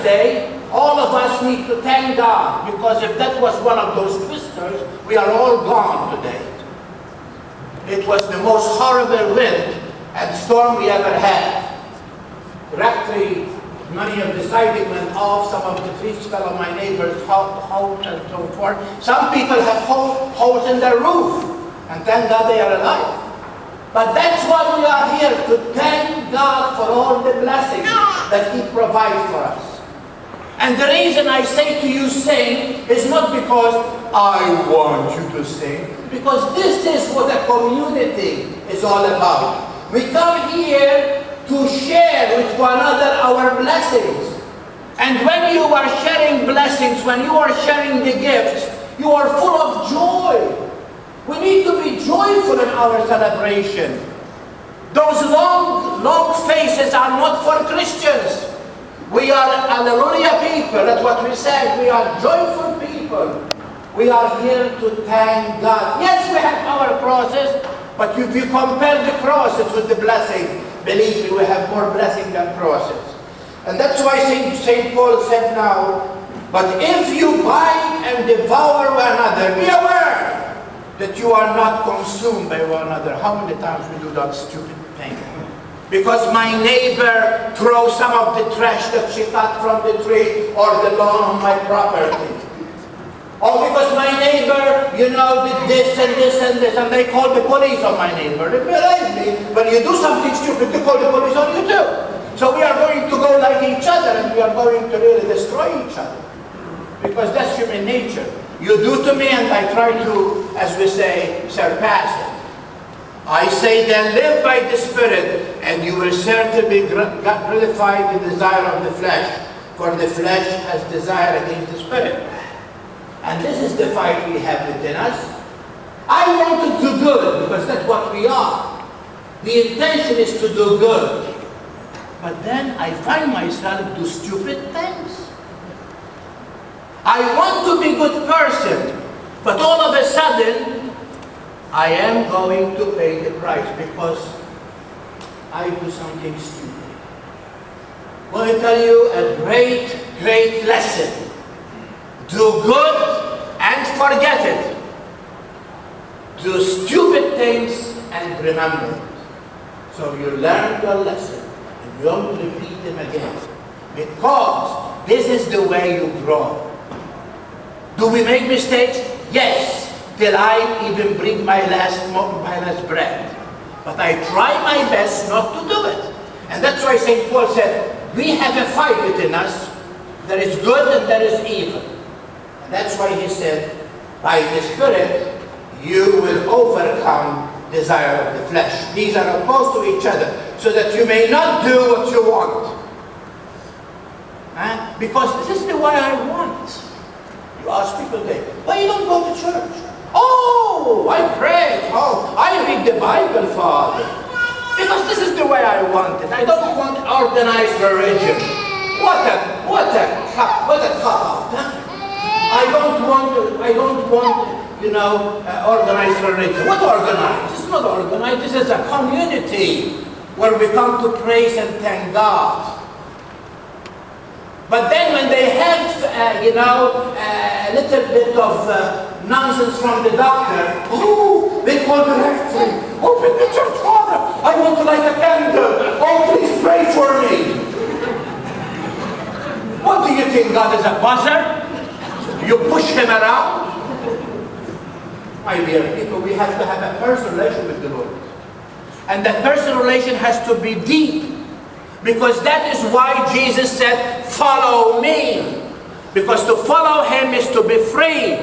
Day, all of us need to thank God, because if that was one of those twisters, we are all gone today. It was the most horrible wind and storm we ever had. Directly, many of the siding went off, some of the trees fell on my neighbor's house and so forth. Some people have holes in their roof, and thank God they are alive. But that's why we are here, to thank God for all the blessings that He provides for us. And the reason I say to you sing is not because I want you to sing, because this is what a community is all about. We come here to share with one another our blessings. And when you are sharing blessings, when you are sharing the gifts, you are full of joy. We need to be joyful in our celebration. Those long faces are not for Christians. We are hallelujah people. That's what we say. We are joyful people. We are here to thank God. Yes, we have our crosses, but if you compare the crosses with the blessing, believe me, we have more blessing than crosses. And that's why St. Paul said now, but if you bite and devour one another, be aware that you are not consumed by one another. How many times we do that stupid thing? Because my neighbor throws some of the trash that she cut from the tree or the lawn on my property. Or because my neighbor, did this and this and this, and they call the police on my neighbor. Believe me, when you do something stupid, they call the police on you too. So we are going to go like each other, and we are going to really destroy each other. Because that's human nature. You do to me, and I try to, as we say, surpass it. I say then, live by the Spirit, and you will certainly gratify the desire of the flesh, for the flesh has desire against the Spirit. And this is the fight we have within us. I want to do good, because that's what we are. The intention is to do good. But then I find myself do stupid things. I want to be a good person, but all of a sudden, I am going to pay the price because I do something stupid. I want to tell you a great, great lesson. Do good and forget it. Do stupid things and remember it. So you learn your lesson and you don't repeat them again. Because this is the way you grow. Do we make mistakes? Yes. Till I even bring my last breath. But I try my best not to do it. And that's why St. Paul said, we have a fight within us. There is good and there is evil. And that's why he said, by the Spirit, you will overcome desire of the flesh. These are opposed to each other, so that you may not do what you want. Because this is the way I want. You ask people today, why you don't go to church? Oh, I pray. Oh, I read the Bible, Father. Because this is the way I want it. I don't want organized religion. What a cop-out, huh? I don't want, organized religion. What organized? It's not organized. This is a community where we come to praise and thank God. But then when they have, a little bit of nonsense from the doctor, oh, they call the rectory. Open the church, Father. I want to light a candle. Oh, please pray for me. What do you think, God is a buzzer? You push him around? My dear people, we have to have a personal relation with the Lord. And that personal relation has to be deep. Because that is why Jesus said, follow me. Because to follow him is to be free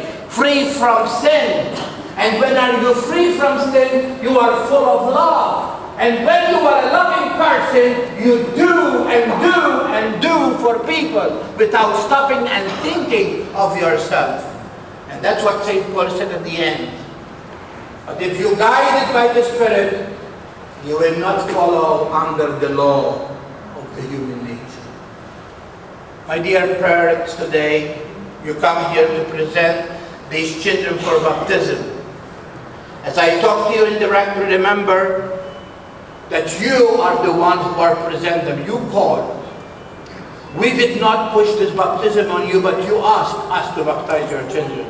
from sin. And when are you free from sin, you are full of love. And when you are a loving person, you do and do and do for people without stopping and thinking of yourself. And that's what St. Paul said at the end. But if you guided by the Spirit, you will not follow under the law of the human nature. My dear parents, today you come here to present these children for baptism. As I talk to you indirectly, remember that you are the one who are present them. You call. We did not push this baptism on you, but you asked us to baptize your children.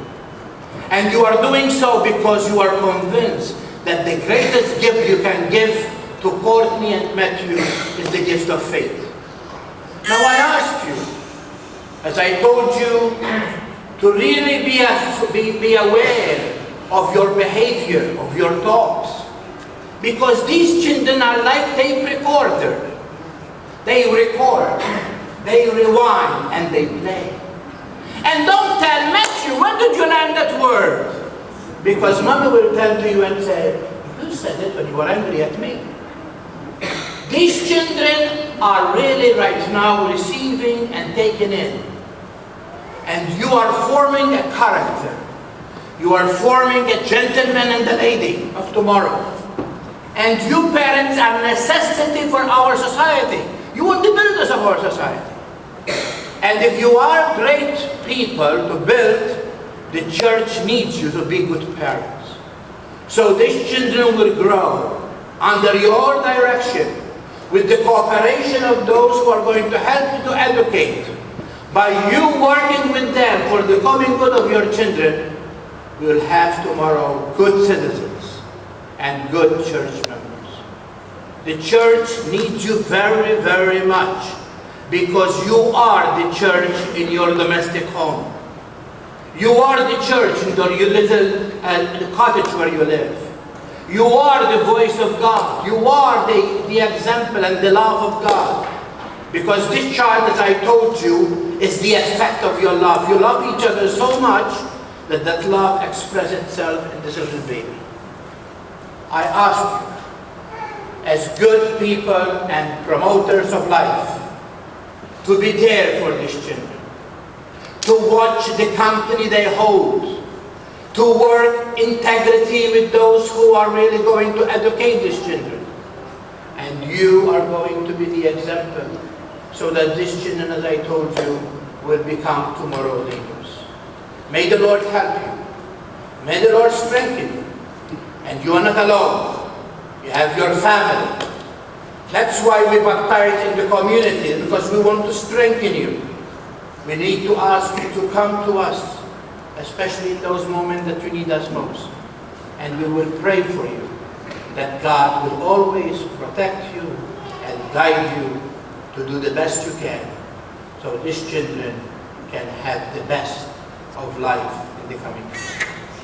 And you are doing so because you are convinced that the greatest gift you can give to Courtney and Matthew is the gift of faith. Now I ask you, as I told you, to really be aware of your behavior, of your thoughts. Because these children are like tape recorder. They record, they rewind, and they play. And don't tell Matthew, where did you learn that word? Because Mama will turn to you and say, you said it when you were angry at me. These children are really right now receiving and taking in. And you are forming a character. You are forming a gentleman and a lady of tomorrow. And you parents are a necessity for our society. You are the builders of our society. And if you are great people to build, the church needs you to be good parents. So these children will grow under your direction with the cooperation of those who are going to help you to educate. By you working with them for the common good of your children, we will have tomorrow good citizens and good church members. The church needs you very, very much because you are the church in your domestic home. You are the church in your little cottage where you live. You are the voice of God. You are the example and the love of God. Because this child, as I told you, is the effect of your love. You love each other so much that that love expresses itself in this little baby. I ask you, as good people and promoters of life, to be there for these children, to watch the company they hold, to work integrity with those who are really going to educate these children. And you are going to be the example so that these children, as I told you, will become tomorrow leaders. May the Lord help you. May the Lord strengthen you. And you are not alone. You have your family. That's why we baptize in the community, because we want to strengthen you. We need to ask you to come to us, especially in those moments that you need us most. And we will pray for you, that God will always protect you and guide you to do the best you can, so these children can have the best of life in the coming years.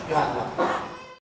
God bless.